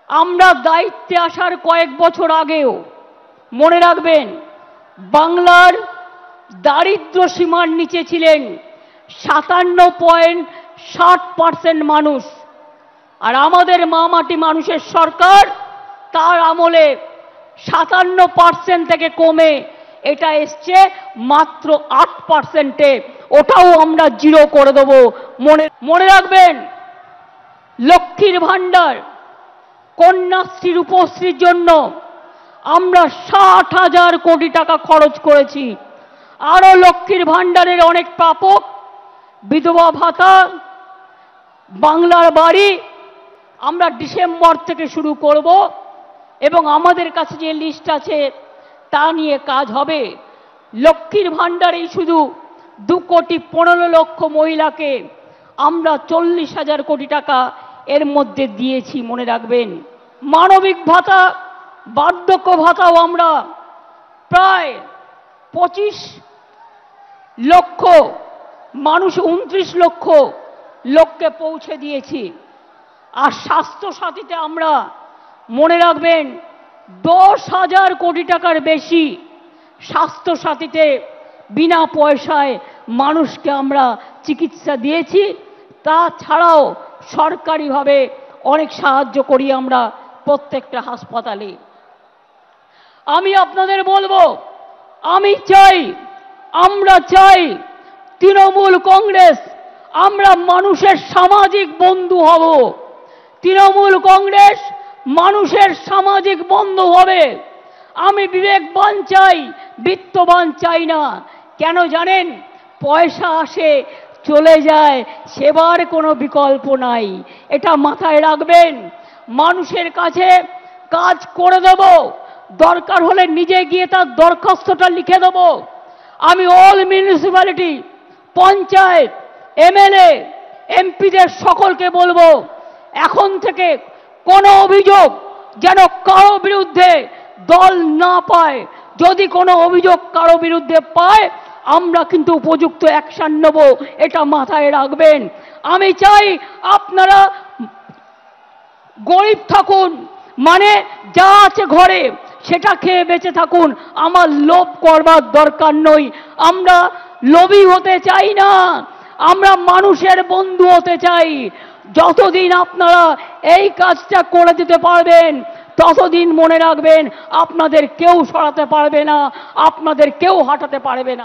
আমরা দায়িত্বে আসার কয়েক বছর আগেও মনে রাখবেন বাংলার দারিদ্র্য সীমার নিচে ছিলেন 57.60% মানুষ, আর আমাদের মামাটি মানুষের সরকার তার আমলে 57% থেকে কমে এটা এসছে মাত্র 8%-এ। ওটাও আমরা জিরো করে দেব। মনে রাখবেন লক্ষ্মীর ভাণ্ডার, কন্যাশ্রী, রূপশ্রীর জন্য আমরা 60,000 কোটি টাকা খরচ করেছি। আরো লক্ষ্মীর ভাণ্ডারের অনেক প্রাপক, বিধবা ভাতা, বাংলার বাড়ি আমরা ডিসেম্বর থেকে শুরু করব এবং আমাদের কাছে যে লিস্ট আছে তা নিয়ে কাজ হবে। লক্ষ্মীর ভাণ্ডারেই শুধু 2,15,00,000 মহিলাকে আমরা 40,000 কোটি টাকা এর মধ্যে দিয়েছি, মনে রাখবেন। মানবিক ভাতা, বার্ধক্য ভাতাও আমরা প্রায় 25 লক্ষ মানুষ, 29 লক্ষ লোককে পৌঁছে দিয়েছি। আর স্বাস্থ্য সাথীতে আমরা মনে রাখবেন 10,000 কোটি টাকার বেশি স্বাস্থ্য সাথীতে বিনা পয়সায় মানুষকে আমরা চিকিৎসা দিয়েছি। তাছাড়াও সরকারিভাবে অনেক সাহায্য করি আমরা প্রত্যেকটা হাসপাতালে। আমি আপনাদের বলবো, আমরা চাই তৃণমূল কংগ্রেস, আমরা মানুষের সামাজিক বন্ধু হব। তৃণমূল কংগ্রেস মানুষের সামাজিক বন্ধু হবে। আমি বিবেকবান চাই, বিত্তবান চাই না। কেন জানেন? পয়সা আসে চলে যায়, সেবার কোনো বিকল্প নাই। এটা মাথায় রাখবেন। মানুষের কাছে কাজ করে দেব, দরকার হলে নিজে গিয়ে তার দরখাস্তটা লিখে দেব। আমি অল মিউনিসিপ্যালিটি, পঞ্চায়েত, এমএলএ, এমপিদের সকলকে বলবো, এখন থেকে কোনো অভিযোগ যেন কারো বিরুদ্ধে দল না পায়। যদি কোনো অভিযোগ কারো বিরুদ্ধে পায়, আমরা কিন্তু উপযুক্ত অ্যাকশন নেব, এটা মাথায় রাখবেন। আমি চাই আপনারা গরিব থাকুন, মানে যা আছে ঘরে সেটা খেয়ে বেঁচে থাকুন। আমার লোভ করবার দরকার নই। আমরা লোভী হতে চাই না, আমরা মানুষের বন্ধু হতে চাই। যতদিন আপনারা এই কাজটা করে দিতে পারবেন, ততদিন মনে রাখবেন আপনাদের কেউ সরাতে পারবে না, আপনাদের কেউ হাঁটাতে পারবে না।